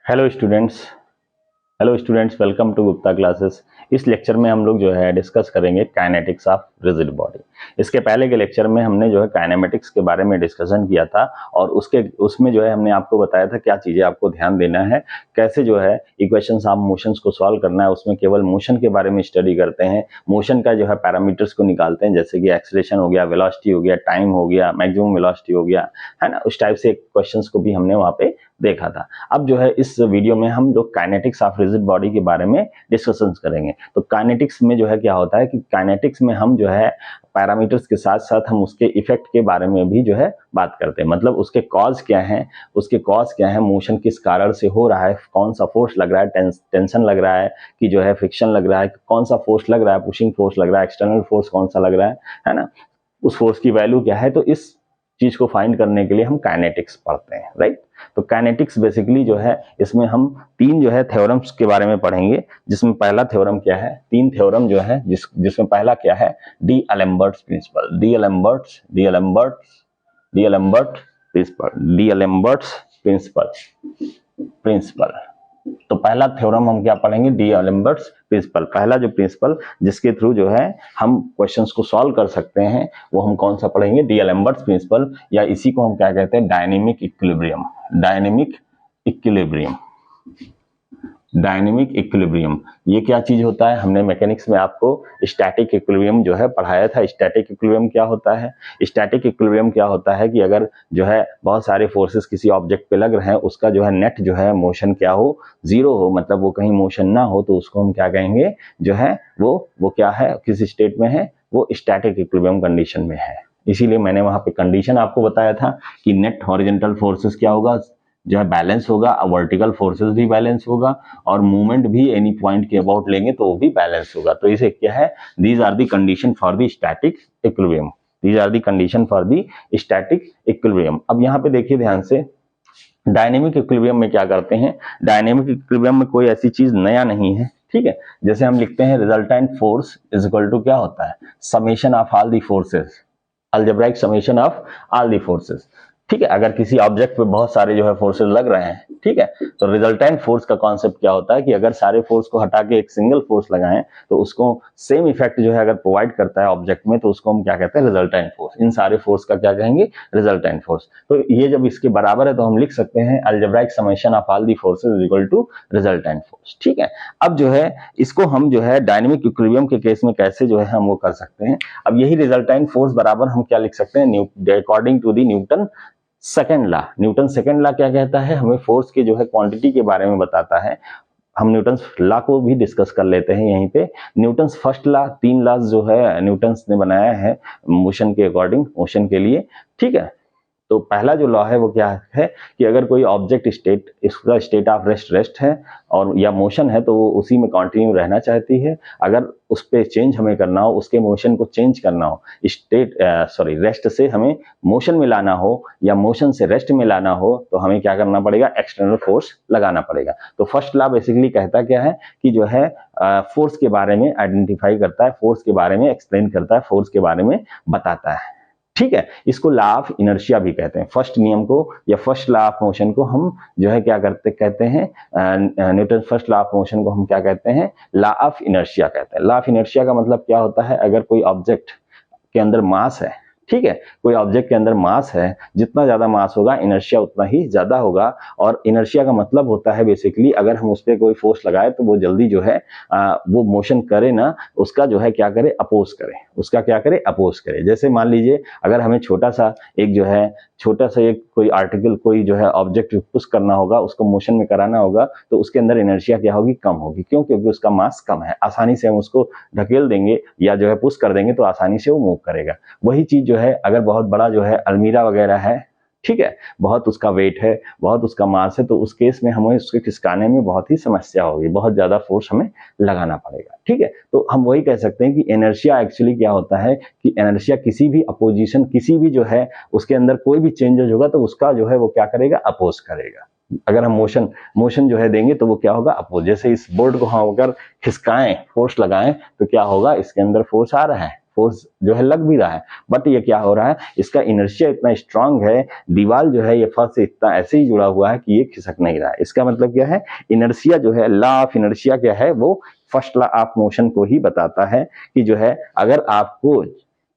Hello students. Welcome to Gupta classes. इस lecture में हम लोग जो है डिस्कस करेंगे काइनेटिक्स ऑफ रिजिड बॉडी। इसके पहले के लेक्चर में हमने जो है काइनेमेटिक्स के बारे में डिस्कशन किया था और उसमें जो है हमने आपको बताया था क्या चीज़ें आपको ध्यान देना है, कैसे जो है इक्वेशंस ऑफ मोशंस को सॉल्व करना है। उसमें केवल मोशन के बारे में स्टडी करते हैं, मोशन का जो है पैरामीटर्स को निकालते हैं, जैसे कि एक्सेलरेशन हो गया, वेलोसिटी हो गया, टाइम हो गया, मैक्सिमम वेलोसिटी हो गया, है ना। उस टाइप से क्वेश्चंस को भी हमने वहाँ पे देखा था। अब जो है इस वीडियो में हम लोग काइनेटिक्स ऑफ रिजिड बॉडी के बारे में डिस्कशन करेंगे। तो काइनेटिक्स में जो है क्या होता है कि काइनेटिक्स में हम जो है पैरामीटर्स के साथ साथ हम उसके इफेक्ट के बारे में भी जो है बात करते हैं। मतलब उसके कॉज क्या है, मोशन किस कारण से हो रहा है, कौन सा फोर्स लग रहा है, टेंशन लग रहा है कि जो है फ्रिक्शन लग रहा है, कौन सा फोर्स लग रहा है, पुशिंग फोर्स लग रहा है, एक्सटर्नल फोर्स कौन सा लग रहा है ना, उस फोर्स की वैल्यू क्या है। तो इस चीज को फाइंड करने के लिए हम काइनेटिक्स पढ़ते हैं, राइट। तो काइनेटिक्स बेसिकली जो है इसमें हम तीन जो है थ्योरम्स के बारे में पढ़ेंगे, जिसमें पहला थ्योरम क्या है, तीन थ्योरम जो है जिसमें पहला क्या है, डी-अलेम्बर्ट्स प्रिंसिपल, प्रिंसिपल। तो पहला थ्योरम हम क्या पढ़ेंगे, डी-अलेम्बर्ट्स प्रिंसिपल। पहला जो प्रिंसिपल जिसके थ्रू जो है हम क्वेश्चंस को सॉल्व कर सकते हैं वो हम कौन सा पढ़ेंगे, डी-अलेम्बर्ट्स प्रिंसिपल, या इसी को हम क्या कहते हैं, डायनेमिक इक्विलिब्रियम। ये क्या चीज होता है, हमने मैकेनिक्स में आपको स्टैटिक इक्विलिब्रियम जो है पढ़ाया था। स्टैटिक इक्विलिब्रियम क्या होता है कि अगर जो है बहुत सारे फोर्सेस किसी ऑब्जेक्ट पे लग रहे हैं, उसका जो है नेट जो है मोशन क्या हो, जीरो हो, मतलब वो कहीं मोशन ना हो, तो उसको हम क्या कहेंगे, जो है वो क्या है, किस स्टेट में है, वो स्टैटिक इक्विलिब्रियम कंडीशन में है। इसीलिए मैंने वहां पे कंडीशन आपको बताया था कि नेट हॉरिजॉन्टल फोर्सेस क्या होगा, जो है बैलेंस होगा, वर्टिकल फोर्सेस भी बैलेंस होगा, और मूवमेंट भी एनी पॉइंट के अबाउट लेंगे तो वो भी बैलेंस होगा। तो इसे क्या है, these are the condition for the static equilibrium. अब यहाँ पे देखिए ध्यान से, डायनेमिक इक्विलिब्रियम में क्या करते हैं, डायनेमिक इक्विलिब्रियम में कोई ऐसी चीज नया नहीं है, ठीक है। जैसे हम लिखते हैं resultant force is equal to क्या होता है, summation of all the forces, algebraic summation of all the forces, ठीक है। अगर किसी ऑब्जेक्ट पे बहुत सारे जो है फोर्सेस लग रहे हैं, ठीक है, तो रिजल्टेंट फोर्स का कॉन्सेप्ट क्या होता है कि अगर सारे फोर्स को हटा के एक सिंगल फोर्स लगाएं तो उसको सेम इफेक्ट जो है अगर प्रोवाइड करता है ऑब्जेक्ट में, तो उसको हम क्या कहते हैं, रिजल्टेंट फोर्स। इन सारे फोर्स का क्या कहेंगे, रिजल्टेंट फोर्स। तो ये जब इसके बराबर है तो हम लिख सकते हैं algebraic summation of all the forces is equal to resultant force, ठीक है। अब जो है इसको हम जो है डायनेमिक इक्विलिब्रियम के केस में कैसे जो है हम वो कर सकते हैं। अब यही रिजल्टेंट फोर्स बराबर हम क्या लिख सकते हैं, according to the Newton second law क्या कहता है, हमें फोर्स के जो है क्वांटिटी के बारे में बताता है। हम न्यूटन लॉ को भी डिस्कस कर लेते हैं यहीं पे। न्यूटन फर्स्ट लॉ, तीन लॉ जो है न्यूटन ने बनाया है मोशन के अकॉर्डिंग, मोशन के लिए, ठीक है। तो पहला जो लॉ है वो क्या है कि अगर कोई ऑब्जेक्ट स्टेट, इसका स्टेट ऑफ रेस्ट है और या मोशन है, तो वो उसी में कंटिन्यू रहना चाहती है। अगर उस पे चेंज हमें करना हो, उसके मोशन को चेंज करना हो, रेस्ट से हमें मोशन में लाना हो या मोशन से रेस्ट में लाना हो, तो हमें क्या करना पड़ेगा, एक्सटर्नल फोर्स लगाना पड़ेगा। तो फर्स्ट लॉ बेसिकली कहता क्या है कि जो है फोर्स के बारे में आइडेंटिफाई करता है, फोर्स के बारे में एक्सप्लेन करता है, फोर्स के बारे में बताता है, ठीक है। इसको लॉ ऑफ इनर्शिया भी कहते हैं। फर्स्ट नियम को या फर्स्ट लॉ ऑफ मोशन को हम जो है क्या कहते हैं, Newton first law of motion को हम क्या कहते हैं, लॉ ऑफ इनर्शिया कहते हैं। लॉ ऑफ इनर्शिया का मतलब क्या होता है, अगर कोई ऑब्जेक्ट के अंदर मास है, ठीक है, कोई ऑब्जेक्ट के अंदर मास है, जितना ज्यादा मास होगा इनर्शिया उतना ही ज्यादा होगा। और इनर्शिया का मतलब होता है बेसिकली अगर हम उस पर कोई फोर्स लगाए तो वो जल्दी जो है वो मोशन करे ना, उसका जो है क्या करे, अपोज करे। जैसे मान लीजिए अगर हमें छोटा सा एक कोई आर्टिकल, कोई जो है ऑब्जेक्ट पुश करना होगा, उसको मोशन में कराना होगा, तो उसके अंदर इनर्शिया क्या होगी, कम होगी। क्यों, क्योंकि उसका मास कम है, आसानी से हम उसको ढकेल देंगे या जो है पुश कर देंगे तो आसानी से वो मूव करेगा। वही चीज जो है अगर बहुत बड़ा जो है अलमीरा वगैरह है, ठीक है, बहुत उसका वेट है, बहुत उसका मास है, तो उस केस में हमें उसके खिसकाने में बहुत ही समस्या होगी, बहुत ज्यादा फोर्स हमें लगाना पड़ेगा, ठीक है। तो हम वही कह सकते हैं कि इनर्शिया एक्चुअली क्या होता है कि इनर्शिया किसी भी अपोजिशन, किसी भी जो है उसके अंदर कोई भी चेंजेस होगा तो उसका जो है वो क्या करेगा, अपोज करेगा। अगर हम मोशन जो है देंगे तो वो क्या होगा, अपोज। जैसे इस बोर्ड को हम अगर खिसकाएं, फोर्स लगाएं, तो क्या होगा, इसके अंदर फोर्स आ रहा है, फोर्स जो है लग भी रहा है, बट ये क्या हो रहा है, इसका इनर्शिया इतना स्ट्रांग है, दीवार जो है ये फर्श से इतना ऐसे ही जुड़ा हुआ है कि ये खिसक नहीं रहा है। इसका मतलब क्या है, इनर्शिया जो है, लॉ ऑफ इनर्शिया क्या है, वो फर्स्ट लॉ ऑफ मोशन को ही बताता है कि जो है अगर आपको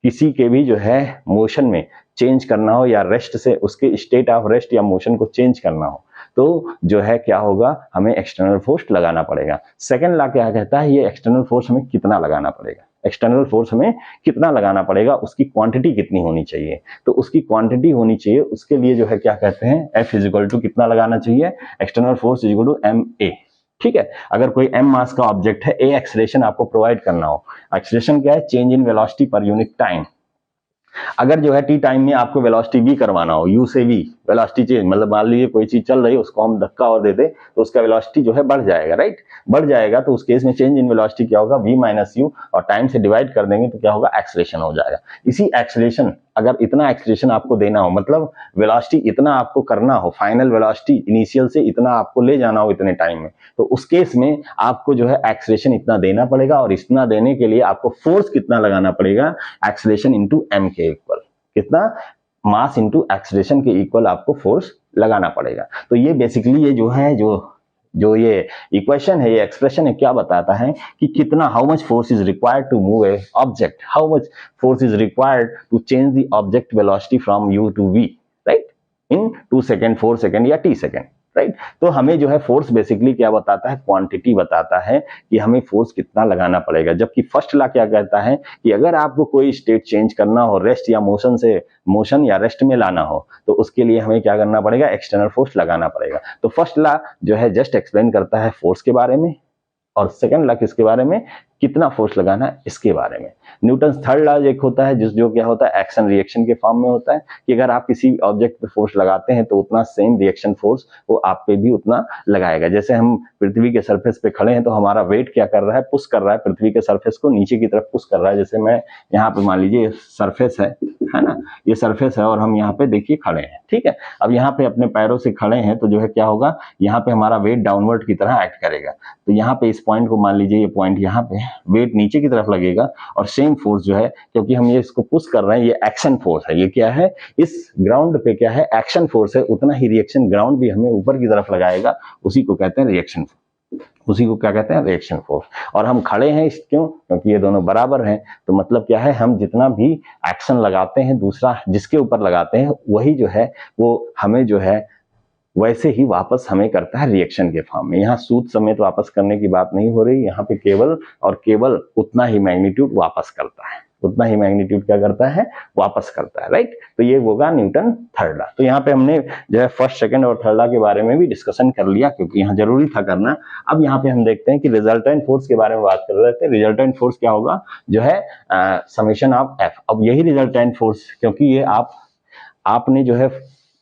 किसी के भी जो है मोशन में चेंज करना हो या रेस्ट से उसके स्टेट ऑफ रेस्ट या मोशन को चेंज करना हो तो जो है क्या होगा, हमें एक्सटर्नल फोर्स लगाना पड़ेगा। सेकंड लॉ क्या कहता है, ये एक्सटर्नल फोर्स हमें कितना लगाना पड़ेगा, एक्सटर्नल फोर्स हमें कितना लगाना पड़ेगा, उसकी क्वांटिटी कितनी होनी चाहिए, तो उसकी क्वांटिटी होनी चाहिए, उसके लिए जो है क्या कहते हैं, F इक्वल टू कितना लगाना चाहिए, external force equal to ma। ठीक है, अगर कोई m मास का ऑब्जेक्ट है, a एक्सेलरेशन आपको प्रोवाइड करना हो, एक्सेलरेशन क्या है, change in velocity per unit time. अगर जो है टी टाइम में आपको वेलोसिटी v करवाना हो, u से v वेलोसिटी चेंज, मतलब मान लीजिए कोई चीज चल रही है उसको हम धक्का और दे दे तो उसका वेलोसिटी जो है बढ़ जाएगा, राइट, बढ़ जाएगा, तो उस केस में चेंज इन वेलोसिटी क्या होगा, v माइनस यू, और टाइम से डिवाइड कर देंगे तो क्या होगा, एक्सेलरेशन हो जाएगा। इसी एक्सेलरेशन, अगर इतना एक्सेलरेशन आपको देना हो, मतलब वेलोसिटी इतना आपको करना हो, फाइनल वेलोसिटी इनिशियल से इतना आपको ले जाना हो इतने टाइम में, तो उस केस में आपको जो है एक्सेलरेशन इतना देना पड़ेगा, और इतना देने के लिए आपको फोर्स कितना लगाना पड़ेगा, एक्सेलरेशन इंटू एम के इक्वल, कितना, मास इंटू एक्सेलरेशन के इक्वल आपको फोर्स लगाना पड़ेगा। तो ये बेसिकली ये जो है जो ये इक्वेशन है, ये एक्सप्रेशन है, क्या बताता है कि कितना, how much force is required to move a object, how much force is required to change the object velocity from u to v, right, in 2 second, 4 second या t सेकेंड, राइट। तो हमें जो है फोर्स बेसिकली क्या बताता है, quantity बताता है कि हमें फोर्स कितना लगाना पड़ेगा। जबकि फर्स्ट लॉ क्या कहता है कि अगर आपको कोई स्टेट चेंज करना हो, रेस्ट या मोशन से मोशन या रेस्ट में लाना हो, तो उसके लिए हमें क्या करना पड़ेगा, एक्सटर्नल फोर्स लगाना पड़ेगा। तो फर्स्ट लॉ जो है जस्ट एक्सप्लेन करता है फोर्स के बारे में, और सेकंड लॉ किसके बारे में, कितना फोर्स लगाना है इसके बारे में। न्यूटन थर्ड लॉ एक होता है जो क्या होता है, एक्शन रिएक्शन के फॉर्म में होता है, कि अगर आप किसी ऑब्जेक्ट पे फोर्स लगाते हैं तो उतना सेम रिएक्शन फोर्स वो आप पे भी उतना लगाएगा। जैसे हम पृथ्वी के सरफेस पे खड़े हैं तो हमारा वेट क्या कर रहा है, पुश कर रहा है पृथ्वी के सरफेस को नीचे की तरफ पुश कर रहा है। जैसे मैं यहाँ पे मान लीजिए सरफेस है ना, ये सरफेस है और हम यहाँ पे देखिए खड़े हैं, ठीक है। अब यहाँ पे अपने पैरों से खड़े हैं तो जो है क्या होगा, यहाँ पे हमारा वेट डाउनवर्ड की तरह एक्ट करेगा। तो यहाँ पे इस पॉइंट को मान लीजिए, ये पॉइंट यहाँ पे, वेट नीचे की तरफ लगेगा और सेम फोर्स जो है, क्योंकि हम ये इसको पुश कर रहे हैं, ये एक्शन फोर्स है, ये क्या है, इस ग्राउंड पे क्या है, एक्शन फोर्स है, उतना ही रिएक्शन ग्राउंड भी हमें ऊपर की तरफ लगाएगा, उसी को कहते हैं रिएक्शन, उसी को क्या कहते हैं, रिएक्शन फोर्स। और हम खड़े हैं क्यों, क्योंकि ये दोनों बराबर हैं। तो मतलब क्या है, हम जितना भी एक्शन लगाते हैं दूसरा जिसके ऊपर लगाते हैं, वही जो है वो हमें जो है वैसे ही वापस हमें करता है रिएक्शन के फॉर्म में। यहाँ सूद समेत वापस करने की बात नहीं हो रही, यहाँ पे केवल और केवल उतना ही मैग्नीट्यूड वापस करता है, उतना ही मैग्नीट्यूड क्या करता है, वापस करता है, राइट। तो ये होगा न्यूटन थर्ड लॉ। तो यहाँ पे हमने जो है फर्स्ट, सेकंड और थर्ड लॉ के बारे में भी डिस्कशन कर लिया, क्योंकि यहाँ जरूरी था करना। अब यहाँ पे हम देखते हैं कि रिजल्टेंट फोर्स के बारे में बात कर रहे थे। रिजल्टेंट फोर्स क्या होगा, जो है समेशन ऑफ एफ। अब यही रिजल्टेंट फोर्स, क्योंकि ये आपने जो है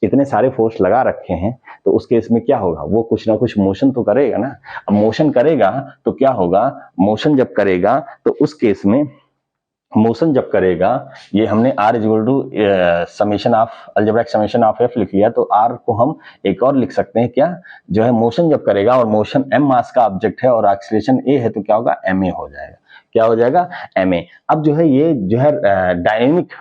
इतने सारे फोर्स लगा रखे हैं, तो उस केस में क्या होगा, वो कुछ ना कुछ मोशन तो करेगा ना। अब मोशन करेगा तो क्या होगा, मोशन जब करेगा तो उस केस में मोशन जब करेगा, ये हमने r equal to summation of algebraic summation of f लिख लिया, तो r को हम एक और लिख सकते हैं, क्या, जो है मोशन जब करेगा और मोशन m मास का ऑब्जेक्ट है और एक्सीलरेशन a है, तो क्या होगा, ma हो जाएगा। क्या हो जाएगा, ma। अब जो है ये जो है डायनेमिक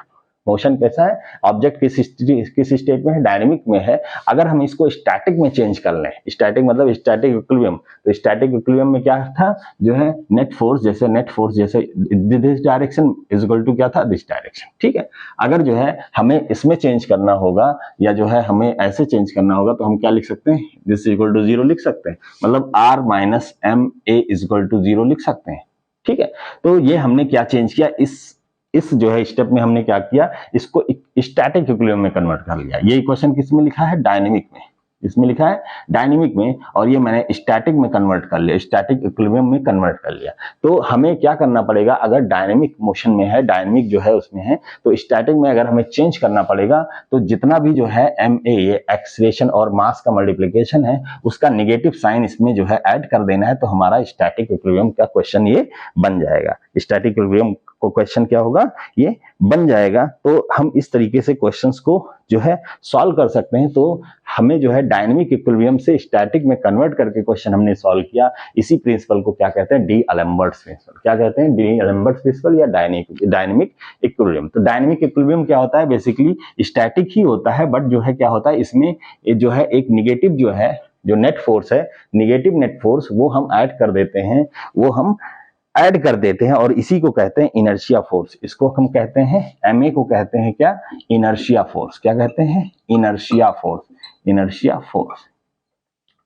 मोशन कैसा है, ऑब्जेक्ट किस स्टेट में है, डायनेमिक में है। अगर हम इसको स्टैटिक में चेंज कर लें, स्टैटिक मतलब स्टैटिक इक्विलिब्रियम, तो स्टैटिक इक्विलिब्रियम में क्या था, जो है नेट फोर्स जैसे this direction is equal to क्या था, दिस डायरेक्शन, ठीक है। अगर जो है हमें इसमें चेंज करना होगा या जो है हमें ऐसे चेंज करना होगा, तो हम क्या लिख सकते हैं, दिस इक्वल टू 0 लिख सकते हैं, मतलब r minus m a is equal to 0 लिख सकते हैं, ठीक है। तो ये हमने क्या चेंज किया, इस जो है स्टेप में हमने क्या किया, इसको स्टैटिक इक्विलिब्रियम में कन्वर्ट कर लिया। ये इक्वेशन किस में लिखा है, डायनेमिक में, इसमें लिखा है डायनेमिक में, और ये मैंने स्टैटिक में कन्वर्ट कर लिया, स्टैटिक इक्विलिब्रियम में कन्वर्ट कर लिया। तो हमें क्या करना पड़ेगा, अगर डायनेमिक मोशन में है, डायनेमिक जो है उसमें है, तो स्टैटिक में अगर हमें चेंज करना पड़ेगा, तो जितना भी जो है ma, ये एक्सीलरेशन और मास का मल्टीप्लिकेशन है, उसका नेगेटिव साइन इसमें जो है ऐड कर देना है, तो हमारा स्टैटिक इक्विलिब्रियम का क्वेश्चन ये बन जाएगा। स्टैटिक इक्विलिब्रियम को क्वेश्चन क्या होगा, ये बन जाएगा। तो हम इस तरीके से क्वेश्चंस को जो है सॉल्व कर सकते हैं। तो हमें जो है डायनेमिक इक्विलिब्रियम से स्टैटिक में कन्वर्ट करके क्वेश्चन हमने सॉल्व किया। इसी प्रिंसिपल को क्या कहते हैं, डी अलेम्बर्ट्स प्रिंसिपल। क्या कहते हैं, डी अलेम्बर्ट्स प्रिंसिपल या डायनेमिक इक्विलिब्रियम। तो डायनेमिक इक्विलिब्रियम क्या होता है, बेसिकली स्टैटिक ही होता है, बट जो है क्या होता है इसमें जो है एक निगेटिव जो है, जो नेट फोर्स है, निगेटिव नेट फोर्स, वो हम ऐड कर देते हैं, और इसी को कहते हैं इनर्शिया फोर्स। इसको हम कहते हैं, एमए को कहते हैं क्या, इनर्शिया फोर्स। क्या कहते हैं, इनर्शिया फोर्स।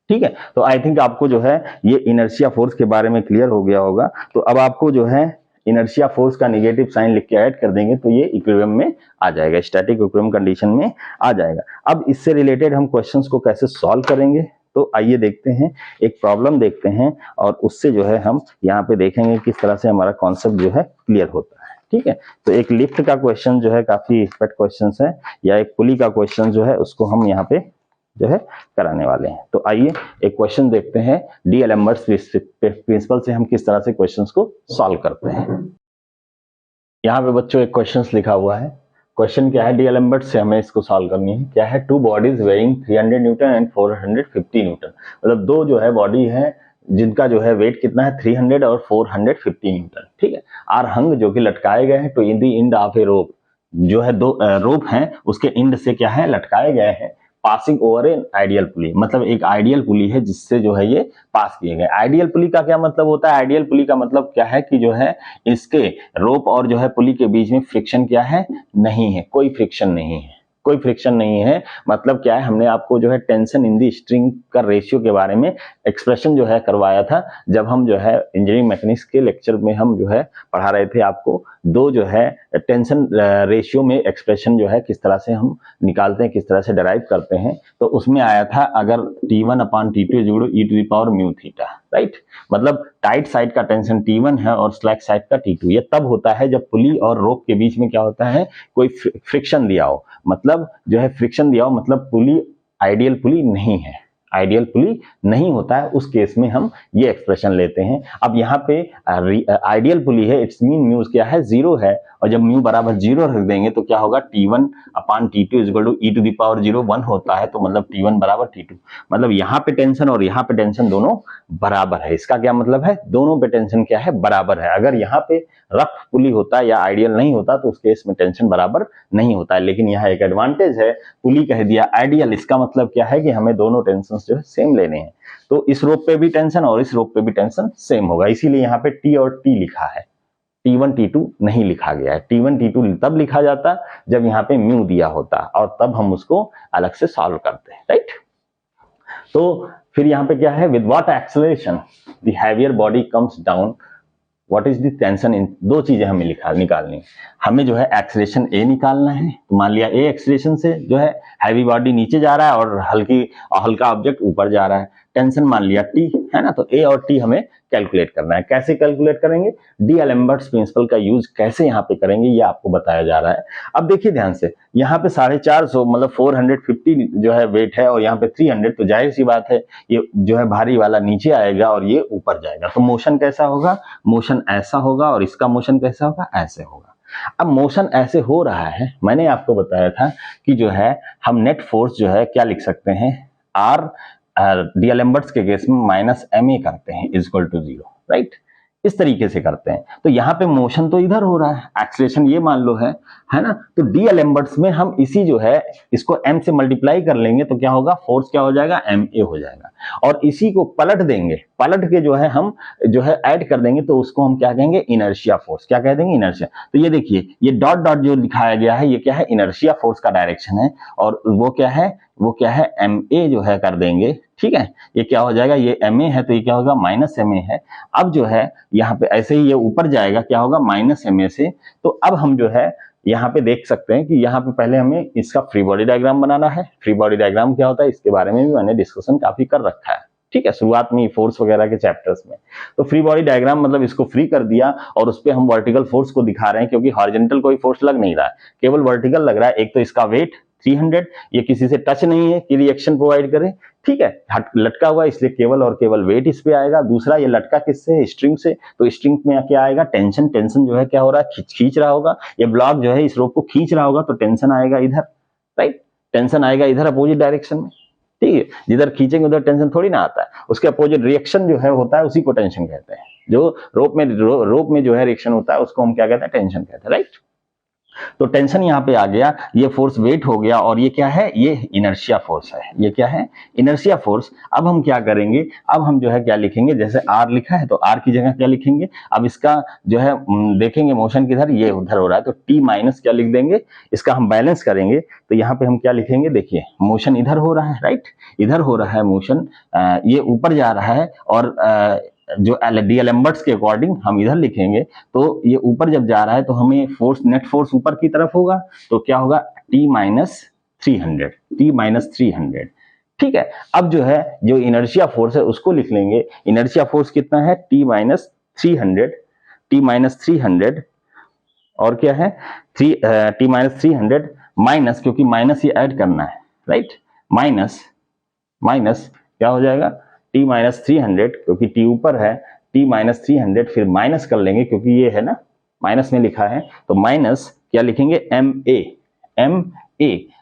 ठीक है, तो आई थिंक आपको जो है ये इनर्शिया फोर्स के बारे में क्लियर हो गया होगा। तो अब आपको जो है इनर्शिया फोर्स का नेगेटिव साइन लिख के ऐड कर देंगे तो ये इक्विलिब्रियम में आ जाएगा, स्टैटिक इक्विलिब्रियम कंडीशन में आ जाएगा। अब इससे रिलेटेड हम क्वेश्चंस को कैसे सॉल्व करेंगे, तो आइए देखते हैं, एक प्रॉब्लम देखते हैं, और उससे जो है हम यहाँ पे देखेंगे किस तरह से हमारा कॉन्सेप्ट जो है क्लियर होता है। ठीक है, तो एक लिफ्ट का क्वेश्चन जो है काफी एक्सपेक्ट क्वेश्चन है, या एक पुली का क्वेश्चन जो है उसको हम यहाँ पे जो है कराने वाले हैं। तो आइए एक क्वेश्चन देखते हैं, डी अलेम्बर्ट्स प्रिंसिपल से हम किस तरह से क्वेश्चंस को सॉल्व करते हैं। यहाँ पे बच्चों एक क्वेश्चन लिखा हुआ है। क्वेश्चन क्या है, डी अलेम्बर्ट से हमें इसको सॉल्व करनी है। क्या है, two bodies weighing 300 Newton and 450 Newton. मतलब दो जो है बॉडी है जिनका जो है वेट कितना है, 300 और 450 न्यूटन। ठीक है, आर हंग जो कि लटकाए गए हैं two in the end of a rope. जो है दो रोप हैं उसके एंड से क्या है, लटकाए गए हैं, पासिंग ओवर एन आइडियल पुली। मतलब एक आइडियल पुली है जिससे जो है ये पास किए गए। आइडियल पुली का क्या मतलब होता है, आइडियल पुली का मतलब क्या है कि जो है इसके रोप और जो है पुली के बीच में फ्रिक्शन क्या है, नहीं है, कोई फ्रिक्शन नहीं है, कोई फ्रिक्शन नहीं है। मतलब क्या है, हमने आपको जो है टेंशन इन दी स्ट्रिंग का रेशियो के बारे में एक्सप्रेशन जो है करवाया था, जब हम जो है इंजीनियरिंग मैकेनिक्स के लेक्चर में हम जो है पढ़ा रहे थे आपको, दो जो है टेंशन रेशियो में एक्सप्रेशन जो है किस तरह से हम निकालते हैं, किस तरह से डिराइव करते हैं। तो उसमें आया था, अगर T1/T2 = μ थीटा, राइट। मतलब टाइट साइड का टेंशन T1 है और स्लैक साइड का T2। ये तब होता है जब पुली और रोप के बीच में क्या होता है, कोई फ्रिक्शन दिया हो। मतलब जो है फ्रिक्शन दिया हो, मतलब पुली आइडियल पुली नहीं है, आइडियल पुली नहीं होता है, उस केस में हम ये एक्सप्रेशन लेते हैं। अब यहाँ पे आइडियल पुली है, इट्स मीन म्यू क्या है, 0 है, और जब म्यू बराबर 0 रख देंगे तो क्या होगा, T1/T2 = e⁻0 1 होता है। तो मतलब T1 = T2। मतलब यहाँ पे टेंशन और यहाँ पे टेंशन दोनों बराबर है। इसका क्या मतलब है, दोनों पे टेंशन क्या है, बराबर है। अगर यहाँ पे रफ पुली होता या आइडियल नहीं होता तो उस केस में टेंशन बराबर नहीं होता है। लेकिन यहाँ एक एडवांटेज है, पुली कह दिया आइडियल, इसका मतलब क्या है कि हमें दोनों टेंशन जो है सेम लेने हैं। तो इस रोप पे भी टेंशन और इस रोप पे भी टेंशन सेम होगा, इसीलिए यहाँ पे T और T लिखा है, T1 T2 नहीं लिखा गया है। T1 T2 तब लिखा जाता जब यहाँ पे म्यू दिया होता, और तब हम उसको अलग से सॉल्व करते हैं, राइट। तो फिर यहाँ पे क्या है, with what acceleration the heavier body comes down, what is the tension in. दो चीजें हमें निकालनी है। हमें जो है एक्सेलरेशन ए निकालना है। तो मान लिया ए एक्सेलरेशन से जो है हैवी बॉडी नीचे जा रहा है और हल्का ऑब्जेक्ट ऊपर जा रहा है। टेंशन मान लिया टी है ना, तो ए और टी हमें कैलकुलेट करना है। कैसे कैलकुलेट करेंगे, डी अलेम्बर्ट्स प्रिंसिपल का यूज कैसे यहाँ पे करेंगे ये आपको बताया जा रहा है। अब देखिए ध्यान से, यहाँ पे 450 मतलब 450 जो है वेट है, और यहाँ पे 300, तो जाहिर सी बात है ये जो है भारी वाला नीचे आएगा और ये ऊपर जाएगा। तो मोशन कैसा होगा, मोशन ऐसा होगा, और इसका मोशन कैसा होगा, ऐसे होगा। अब मोशन ऐसे हो रहा है, मैंने आपको बताया था कि जो है हम नेट फोर्स जो है क्या लिख सकते हैं, आर डी अलेम्बर्ट्स के केस में -ma करते हैं =0, राइट। इस तरीके से करते हैं। तो यहाँ पे मोशन तो इधर हो रहा है, एक्सेलरेशन ये मान लो है ना। तो डी अलेम्बर्ट्स में हम इसी जो है इसको m से मल्टीप्लाई कर लेंगे तो क्या होगा, फोर्स क्या हो जाएगा, ma हो जाएगा। और इसी को पलट देंगे, पलट के जो है हम जो है ऐड कर देंगे तो उसको हम क्या कहेंगे, इनर्शिया फोर्स। क्या कह देंगे, इनर्शिया। तो ये देखिए, ये डॉट डॉट जो दिखाया गया है ये क्या है, इनर्शिया फोर्स का डायरेक्शन है, और वो क्या है ma जो है कर देंगे। ठीक है, ये क्या हो जाएगा, ये ma है तो ये क्या होगा, -ma है। अब जो है यहाँ पे ऐसे ही ये ऊपर जाएगा, क्या होगा, -ma से। तो अब हम जो है यहाँ पे देख सकते हैं कि यहाँ पे पहले हमें इसका फ्री बॉडी डायग्राम बनाना है। फ्री बॉडी डायग्राम क्या होता है, इसके बारे में भी मैंने डिस्कशन काफी कर रखा है, ठीक है, शुरुआत में फोर्स वगैरह के चैप्टर्स में। तो फ्री बॉडी डायग्राम मतलब इसको फ्री कर दिया और उस पर हम वर्टिकल फोर्स को दिखा रहे हैं, क्योंकि हॉरिजॉन्टल कोई फोर्स लग नहीं रहा है, केवल वर्टिकल लग रहा है। एक तो इसका वेट 300, ये किसी से टच नहीं है कि रिएक्शन प्रोवाइड करे, ठीक है, लटका हुआ इसलिए केवल और केवल वेट इस पे आएगा। दूसरा ये लटका किससे है, स्ट्रिंग से, तो स्ट्रिंग में क्या आएगा, टेंशन, टेंशन जो है क्या हो रहा है, खींच रहा होगा, ये ब्लॉक जो है इस रोप को खींच रहा होगा, तो टेंशन आएगा इधर, राइट, टेंशन आएगा इधर अपोजिट डायरेक्शन में, ठीक है, जिधर खींचेंगे उधर टेंशन थोड़ी ना आता है, उसके अपोजिट रिएक्शन जो है होता है उसी को टेंशन कहते हैं। जो रोप में जो है रिएक्शन होता है उसको हम क्या कहते हैं, टेंशन कहते हैं, राइट। तो टेंशन यहाँ पे आ गया, ये फोर्स वेट हो गया, और ये क्या है, ये इनर्शिया फोर्स है, ये क्या है, इनर्शिया फोर्स। अब हम क्या करेंगे, अब हम जो है क्या लिखेंगे, जैसे आर लिखा है तो आर की जगह क्या लिखेंगे, अब इसका जो है देखेंगे मोशन किधर, ये उधर हो रहा है, तो टी माइनस क्या लिख देंगे, इसका हम बैलेंस करेंगे, तो यहाँ पे हम क्या लिखेंगे, देखिए मोशन इधर हो रहा है, राइट, इधर हो रहा है मोशन, ये ऊपर जा रहा है, और जो डीएलएम्बर्ट्स के अकॉर्डिंग हम इधर लिखेंगे, तो ये ऊपर जब जा रहा है तो हमें फोर्स, नेट फोर्स ऊपर की तरफ होगा, तो क्या होगा, T माइनस 300, ठीक है। अब जो है जो इनर्शिया फोर्स है उसको लिख लेंगे, इनर्शिया फोर्स कितना है, T माइनस 300, और क्या है, T माइनस 300 माइनस, क्योंकि माइनस ये ऐड करना है, राइट, माइनस क्या हो जाएगा, T माइनस 300, क्योंकि T ऊपर है, T माइनस 300, फिर माइनस कर लेंगे क्योंकि ये है ना, माइनस में लिखा है, तो माइनस क्या लिखेंगे, MA।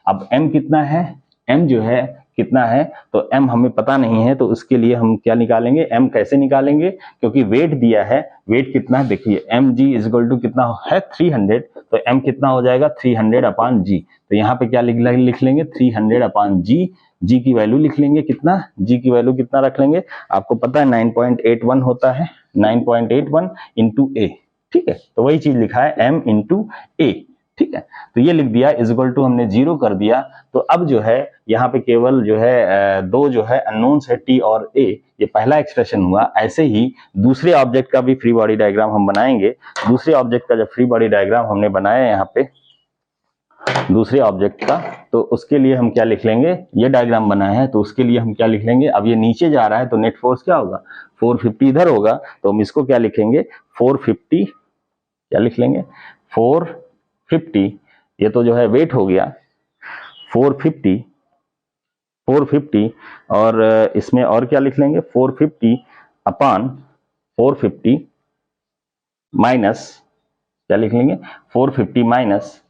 अब M कितना है, M जो है कितना है, तो M हमें पता नहीं है, तो उसके लिए हम क्या निकालेंगे, M कैसे निकालेंगे, क्योंकि वेट दिया है, वेट कितना है, देखिए mg इक्वल टू कितना है, 300, तो M कितना हो जाएगा, 300 अपॉन जी, तो यहाँ पे क्या लिख लेंगे, 300 अपॉन जी की वैल्यू लिख लेंगे, कितना, जी की वैल्यू कितना रख लेंगे, आपको पता है 9.81 होता है, 9.81 इंटू ए, ठीक है, तो वही चीज लिखा है m इंटू ए, ठीक है, तो ये लिख दिया, इक्वल टू हमने 0 कर दिया। तो अब जो है यहाँ पे केवल जो है दो जो है अननोन्स है, टी और ए, ये पहला एक्सप्रेशन हुआ। ऐसे ही दूसरे ऑब्जेक्ट का भी फ्री बॉडी डायग्राम हम बनाएंगे। दूसरे ऑब्जेक्ट का जब फ्री बॉडी डायग्राम हमने बनाया यहाँ पे दूसरे ऑब्जेक्ट का, तो उसके लिए हम क्या लिख लेंगे, ये डायग्राम बना है तो उसके लिए हम क्या लिख लेंगे, अब ये नीचे जा रहा है तो नेट फोर्स क्या होगा, 450 इधर होगा, तो हम इसको क्या लिखेंगे, 450, क्या लिख लेंगे, 450, ये तो जो है वेट हो गया 450, और इसमें और क्या लिख लेंगे, 450 अपॉन 450 माइनस, क्या लिख लेंगे, 450 माइनस,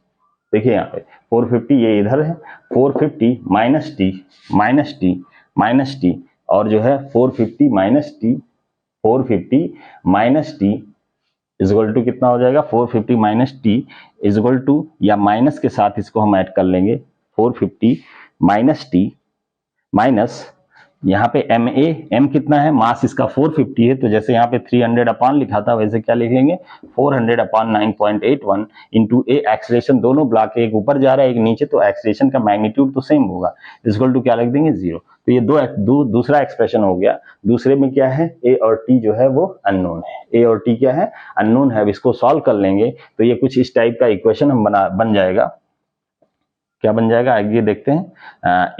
देखिए यहाँ पे 450 ये इधर है, 450 माइनस टी, और जो है 450 माइनस टी इक्वल टू कितना हो जाएगा, 450 माइनस टी इक्वल टू, या माइनस के साथ इसको हम ऐड कर लेंगे, 450 माइनस टी माइनस, यहाँ पे m कितना है, मास इसका 450 है, तो जैसे यहाँ पे 300 अपॉन लिखा था वैसे क्या लिख लेंगे, 400 अपॉन 9.81 इंटू ए, एक्सेलरेशन दोनों ब्लॉक, एक ऊपर जा रहा है एक नीचे, तो एक्सेलरेशन का मैग्नीट्यूड तो सेम होगा, इक्वल टू क्या लिख देंगे, 0। तो ये दूसरा एक्सप्रेशन हो गया। दूसरे में क्या है, ए और टी जो है वो अननोन है, ए और टी क्या है, अननोन है। अब इसको सॉल्व कर लेंगे तो ये कुछ इस टाइप का इक्वेशन हम बन जाएगा, क्या बन जाएगा आगे देखते हैं,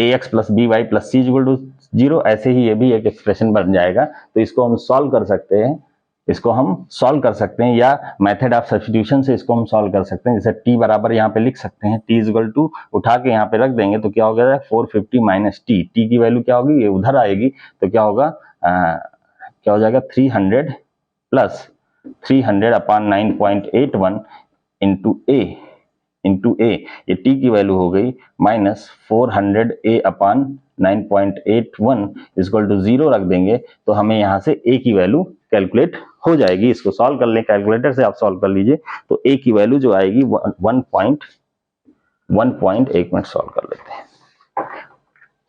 ax plus b y plus c equal to 0, ऐसे ही ये भी एक एक्सप्रेशन बन जाएगा। तो इसको हम सॉल्व कर सकते हैं, या मेथड ऑफ सब्स्टिट्यूशन से इसको हम सॉल्व कर सकते हैं। जैसे t बराबर यहाँ पे लिख सकते हैं, t इक्वल टू उठा के यहाँ पे रख देंगे तो क्या हो गया, 450 माइनस टी, टी की वैल्यू क्या होगी, ये उधर आएगी, तो क्या होगा, क्या हो जाएगा, 300 प्लस 300 अपॉन 9.81 इंटू ए, ये टी की वैल्यू हो गई minus 400 a upon 9.81 equal to 0 रख देंगे, तो हमें यहाँ से ए की वैल्यू कैलकुलेट हो जाएगी। इसको सॉल्व कर लें, कैलकुलेटर से आप सॉल्व कर लीजिए, तो ए की वैल्यू जो आएगी 1 मिनट सॉल्व कर लेते हैं,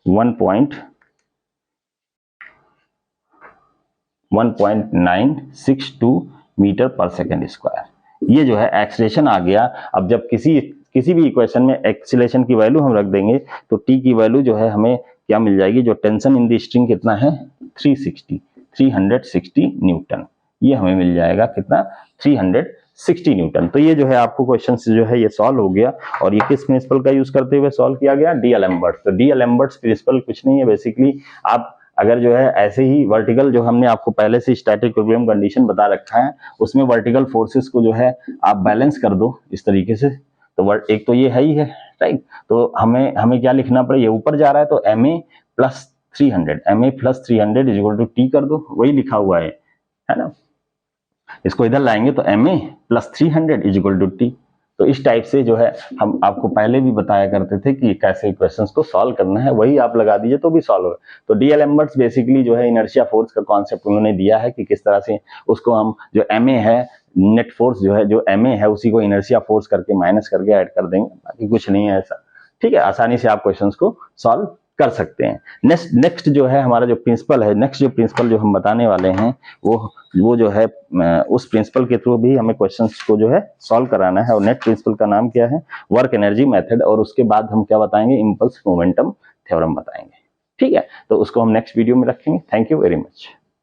1.962 मीटर पर सेकेंड स्क्वायर, ये जो है एक्सीलरेशन आ गया। अब जब किसी भी इक्वेशन में एक्सीलरेशन की वैल्यू हम रख देंगे तो टी की वैल्यू जो है हमें क्या मिल जाएगी, जो टेंशन इन द स्ट्रिंग कितना है, 360 न्यूटन, ये हमें मिल जाएगा कितना, 360 न्यूटन। तो ये जो है आपको क्वेश्चन से जो है ये सॉल्व हो गया। और ये किस प्रिंसिपल का यूज करते हुए सॉल्व किया गया, डीएलएम्बर्ट्स। तो डीएलएम्बर्ट्स प्रिंसिपल कुछ नहीं है, बेसिकली आप अगर जो है ऐसे ही वर्टिकल, जो हमने आपको पहले से स्टैटिक इक्विलिब्रियम कंडीशन बता रखा है, उसमें वर्टिकल फोर्सेस को जो है आप बैलेंस कर दो इस तरीके से, तो तो वर्ड एक तो ये है ही है, राइट। तो हमें क्या लिखना पड़े, ये ऊपर जा रहा है तो ma plus 300, ma plus 300 is equal to t कर दो, वही लिखा हुआ है ना। इसको इधर लाएंगे तो ma plus 300 is equal to t. तो इस टाइप से जो है हम आपको पहले भी बताया करते थे कि कैसे इक्वेशंस को सॉल्व करना है, वही आप लगा दीजिए तो भी सॉल्व हो। तो डी एल्बर्ट्स बेसिकली जो है इनर्शिया फोर्स का कॉन्सेप्ट उन्होंने दिया है कि किस तरह से उसको हम जो ma है नेट फोर्स जो है, जो ma है उसी को इनर्शिया फोर्स करके माइनस करके ऐड कर देंगे, बाकी कुछ नहीं है ऐसा, ठीक है। आसानी से आप क्वेश्चंस को सॉल्व कर सकते हैं। नेक्स्ट जो है हमारा जो प्रिंसिपल है, नेक्स्ट जो प्रिंसिपल जो हम बताने वाले हैं वो जो है उस प्रिंसिपल के थ्रू भी हमें क्वेश्चंस को जो है सॉल्व कराना है। और नेक्स्ट प्रिंसिपल का नाम क्या है, वर्क एनर्जी मेथड। और उसके बाद हम क्या बताएंगे, इंपल्स मोमेंटम थ्योरम बताएंगे, ठीक है। तो उसको हम नेक्स्ट वीडियो में रखेंगे। Thank you very much.